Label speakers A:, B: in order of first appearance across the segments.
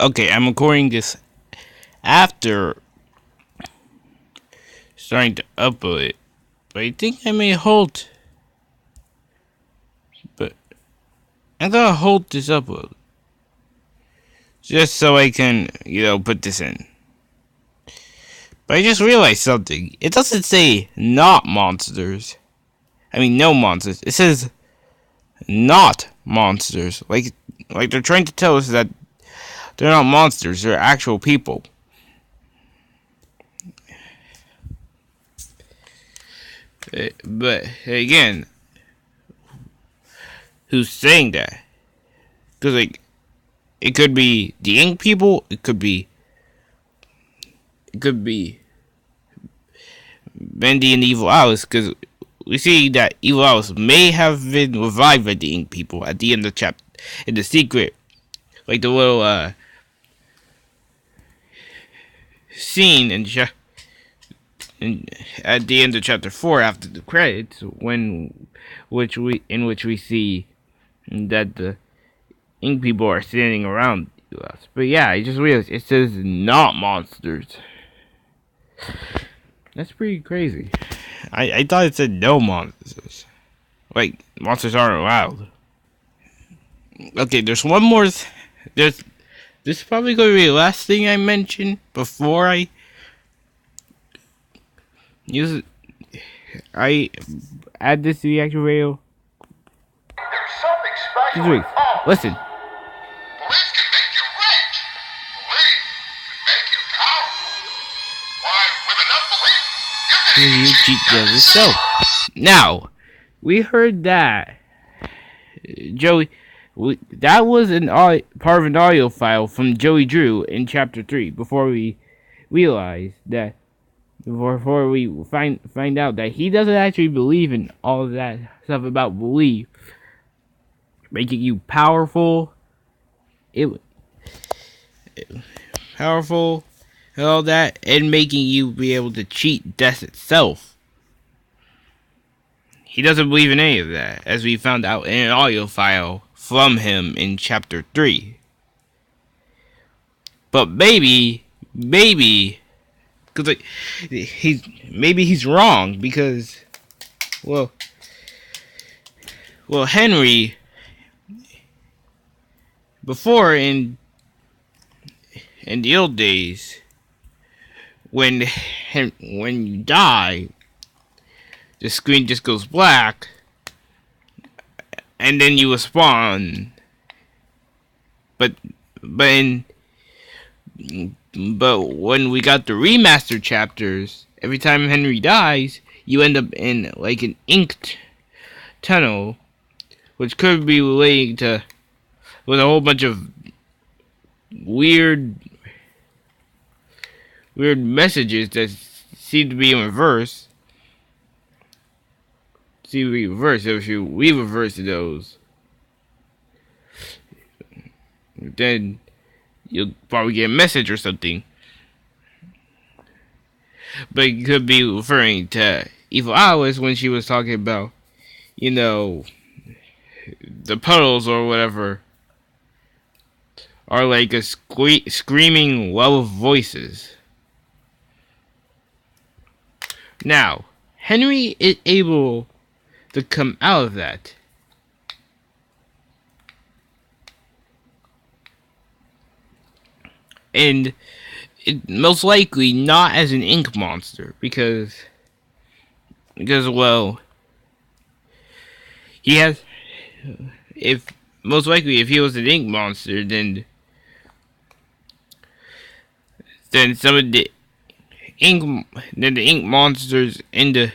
A: Okay, I'm recording this after starting to upload it, but I think I may halt. But I thought I'll halt this upload just so I can, put this in. But I just realized something. It doesn't say not monsters. I mean, no monsters. It says not monsters. Like they're trying to tell us that they're not monsters. They're actual people. But again, who's saying that? Because it could be the ink people. It could be Bendy and Evil Alice. Because we see that Evil Alice may have been revived by the ink people at the end of the chapter. In the secret, like the little scene at the end of chapter 4 after the credits, in which we see that the ink people are standing around us. But yeah, I just realized it says not monsters. That's pretty crazy. I thought it said no monsters. Like, monsters aren't allowed. Okay, there's one more. This is probably going to be the last thing I mention before I add this to the actual video.
B: There's something special.
A: Listen.
B: Belief can make you rich. Belief can make you powerful. Why, with enough belief, you can
A: Cheat does itself. Now, we heard that Joey. That was part of an audio file from Joey Drew in chapter 3. Before we realized that. Before we find out that he doesn't actually believe in all of that stuff about belief, making you powerful, powerful, and all that, and making you be able to cheat death itself. He doesn't believe in any of that, as we found out in an audio file from him in chapter 3. But maybe. Because he's wrong, because well Henry, before in the old days, when you die, the screen just goes black and then you respawn. But when we got the remastered chapters, every time Henry dies, you end up in like an inked tunnel, which could be relating to with a whole bunch of weird messages that seem to be in reverse. If we reverse those, then you'll probably get a message or something. But it could be referring to Evil Alice when she was talking about, the puddles or whatever are like a screaming well of voices. Now, Henry is able to come out of that. And most likely not as an ink monster, because well, he has. If he was an ink monster, then some of the ink monsters in the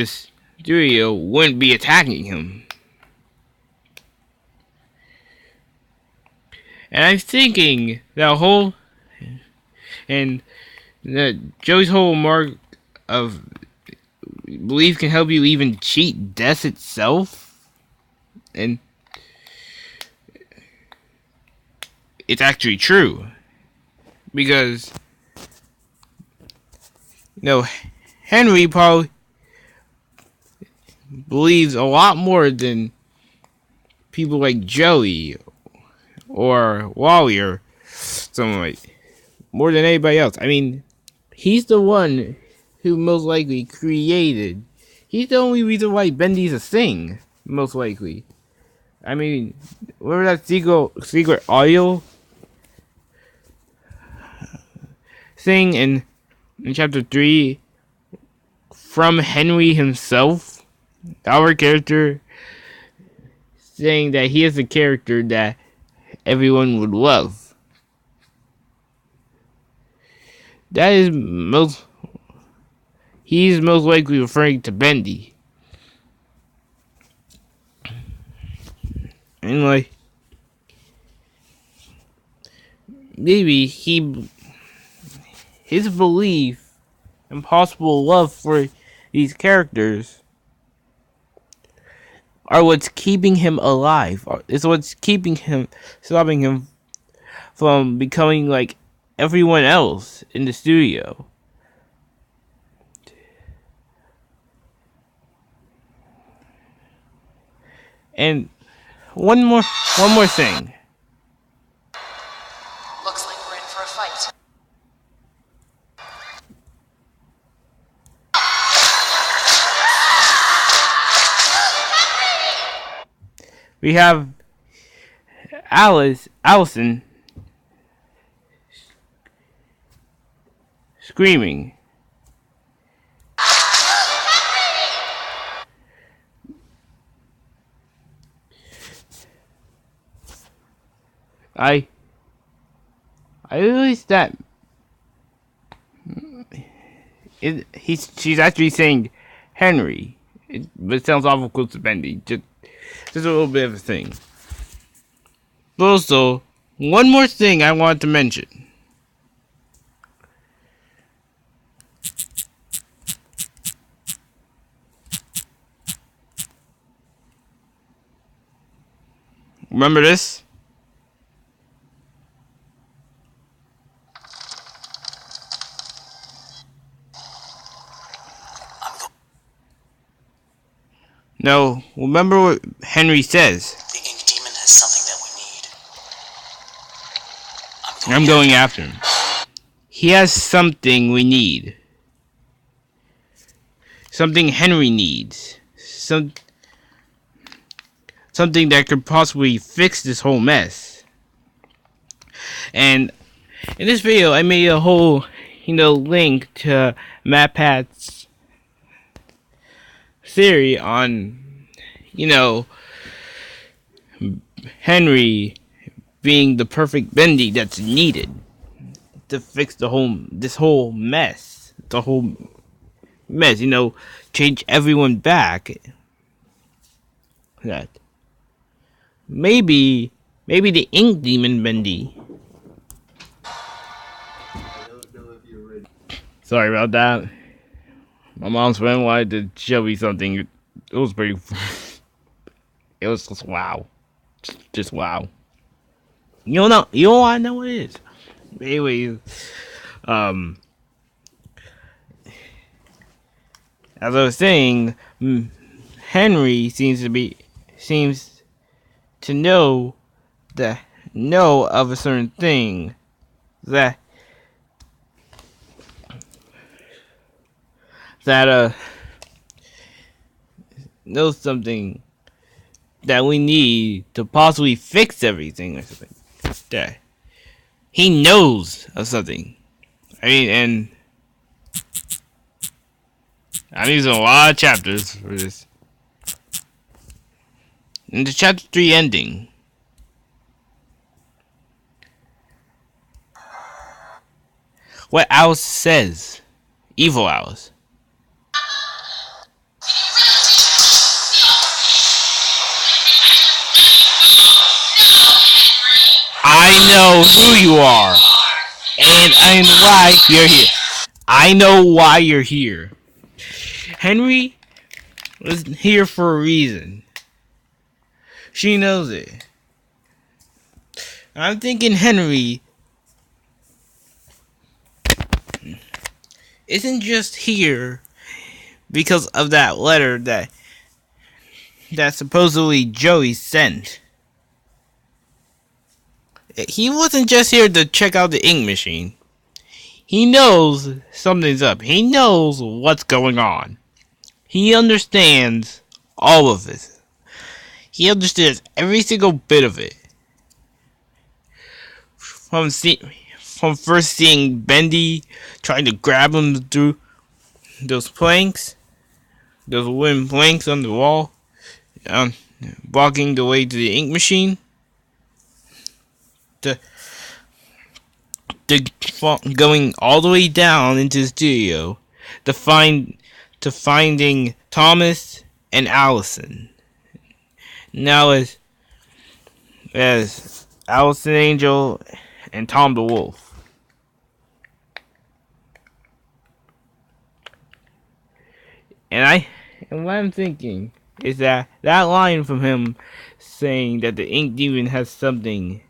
A: studio wouldn't be attacking him. And I'm thinking that Joey's whole mark of belief can help you even cheat death itself, and it's actually true, because Henry probably believes a lot more than people like Joey or Wally or something like more than anybody else. I mean, he's the one who most likely created. He's the only reason why Bendy's a thing, most likely. I mean, remember that secret audio thing in chapter 3 from Henry himself, our character, saying that he is a character that everyone would love. That is he's most likely referring to Bendy. And like, maybe his belief and possible love for these characters are what's keeping him alive. It's what's stopping him from becoming like everyone else in the studio. And one more thing.
C: Looks like we're in for a fight.
A: We have Allison screaming. I realized that she's actually saying Henry, but it sounds awful close to Bendy. Just a little bit of a thing. But also, one more thing I wanted to mention. Remember this? No, remember what Henry says.
C: The Ink Demon has something that we need.
A: I'm going after him. He has something we need. Something Henry needs. Something that could possibly fix this whole mess. And in this video, I made a whole, link to MatPat's theory on, Henry being the perfect Bendy that's needed to fix this whole mess. The whole mess, change everyone back. That maybe the Ink Demon Bendy. Sorry about that. My mom's friend wanted to show me something. It was pretty. It was just wow, just wow. You don't want to know what it is. But anyways, as I was saying, Henry seems to know of a certain thing that knows something that we need to possibly fix everything or something. That he knows of something. I mean, and I'm using a lot of chapters for this. In the chapter 3 ending, what Alice says, evil Alice. I know who you are, and why you're here. I know why you're here. Henry was here for a reason. She knows it. I'm thinking Henry isn't just here because of that letter that supposedly Joey sent. He wasn't just here to check out the ink machine. He knows something's up. He knows what's going on. He understands all of it. He understands every single bit of it. From first seeing Bendy trying to grab him through those planks, those wooden planks on the wall, blocking the way to the ink machine, to going all the way down into the studio to finding Thomas and Allison. Now as Allison Angel and Tom the Wolf. And what I'm thinking is that line from him saying that the Ink Demon has something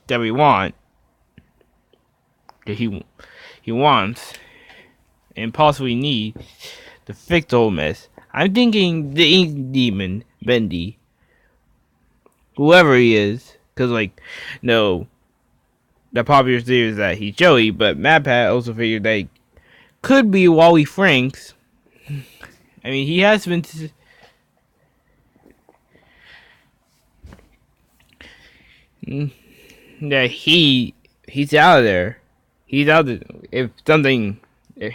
A: that we want, that he wants and possibly need to fix the whole mess. I'm thinking the Ink Demon, Bendy, whoever he is, because no, the popular theory is that he's Joey, but MatPat also figured that he could be Wally Franks. I mean, he has been that he's out of there. He's out there. If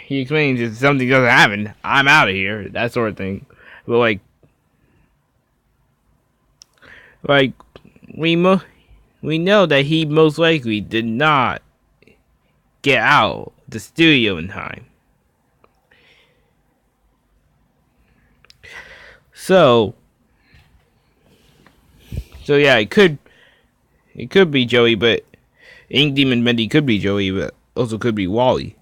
A: he explains if something doesn't happen, I'm out of here. That sort of thing. But we know that he most likely did not get out the studio in time. So yeah, it could be Joey, but Ink Demon Bendy could be Joey, but also could be Wally.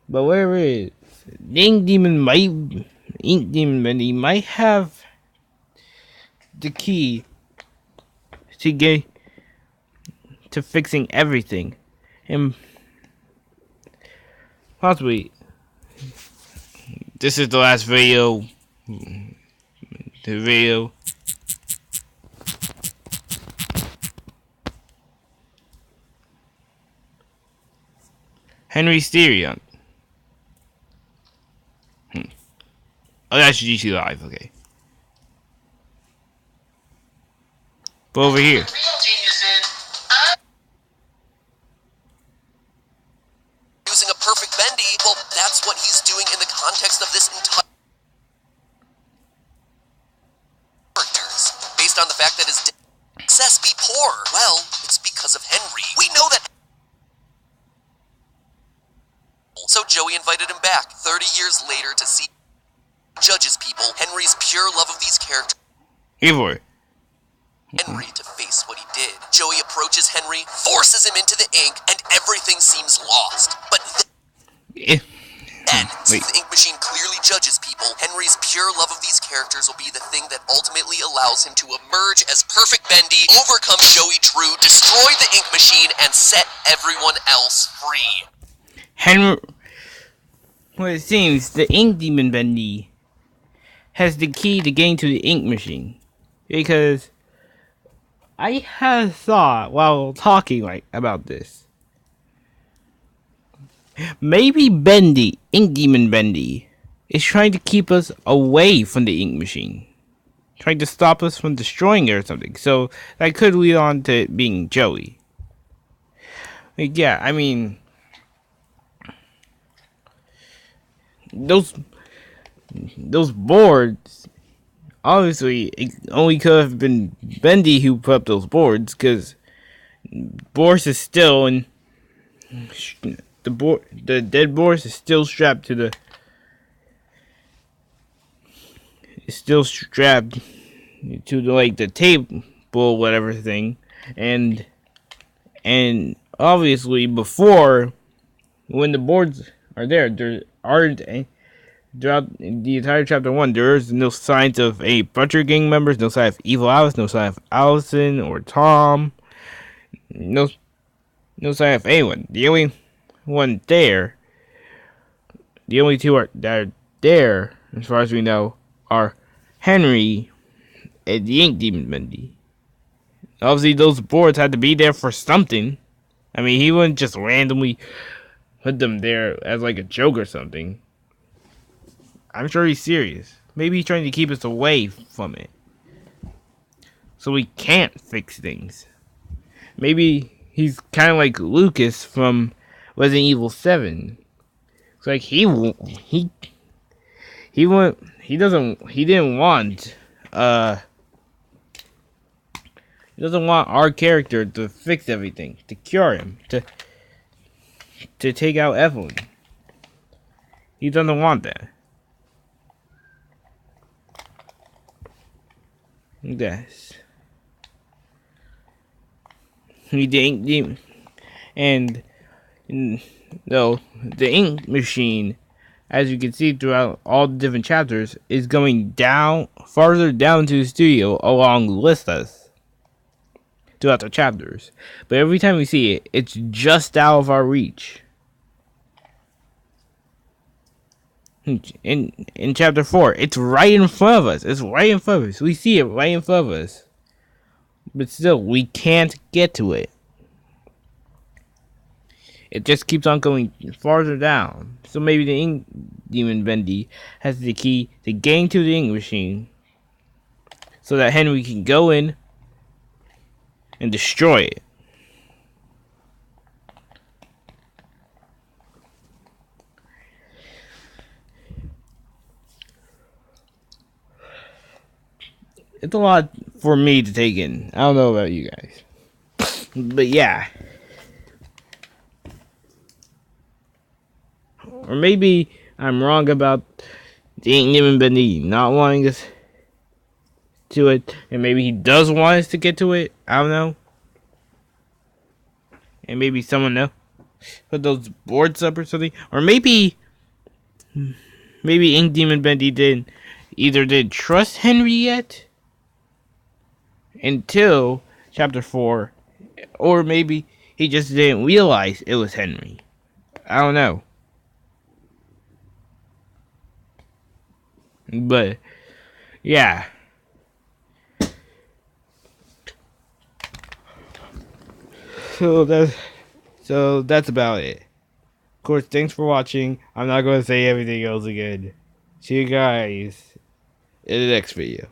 A: But whatever it is, Ink Demon Bendy might have the key to fixing everything, and possibly this is the last video. The video. Henry Steerion. Oh, that's GC Live, okay. But over here.
D: Using a perfect Bendy, well, that's what he's doing in the context of this entire characters. Based on the fact that his success be poor. Well, it's because of Henry. We know that. So Joey invited him back 30 years later to see judges people Henry's pure love of these characters.
A: Henry
D: To face what he did. Joey approaches Henry, forces him into the ink, and everything seems lost. But then, since the ink machine clearly judges people, Henry's pure love of these characters will be the thing that ultimately allows him to emerge as perfect Bendy, overcome Joey Drew, destroy the ink machine, and set everyone else free.
A: Henry. Well, it seems the Ink Demon Bendy has the key to getting to the ink machine, because I had thought while talking about this, maybe Bendy, Ink Demon Bendy, is trying to keep us away from the ink machine, trying to stop us from destroying it or something. So that could lead on to it being Joey. Yeah, I mean, those boards, obviously, it only could have been Bendy who put up those boards, because Boris is still in the dead Boris is still strapped to the. Is still strapped to the table, whatever thing, and obviously before, when the boards are there aren't throughout the entire chapter 1, there's no signs of any Butcher Gang members, no sign of Evil Alice, no sign of Allison or Tom, no sign of anyone. The only one there, the only two that are there, as far as we know, are Henry and the Ink Demon Bendy. Obviously, those boards had to be there for something. I mean, he wouldn't just randomly put them there as like a joke or something. I'm sure he's serious. Maybe he's trying to keep us away from it, so we can't fix things. Maybe he's kind of like Lucas from Resident Evil 7. It's like he didn't want our character to fix everything, to cure him, to take out Evelyn. He doesn't want that. Yes. He didn't, and no, the ink machine, as you can see throughout all the different chapters, is going down, farther down to the studio along with us throughout the chapters. But every time we see it, it's just out of our reach. In chapter 4, it's right in front of us. It's right in front of us. We see it right in front of us. But still, we can't get to it. It just keeps on going farther down. So maybe the Ink Demon Bendy has the key to getting to the ink machine, so that Henry can go in and destroy it. It's a lot for me to take in. I don't know about you guys. But yeah. Or maybe I'm wrong about the Ink Demon Bendy not wanting us to it. And maybe he does want us to get to it. I don't know. And maybe someone else put those boards up or something. Or maybe Ink Demon Bendy didn't trust Henry yet until chapter 4, or maybe he just didn't realize it was Henry. I don't know. But yeah. So that's about it. Of course, thanks for watching. I'm not going to say everything else again. See you guys in the next video.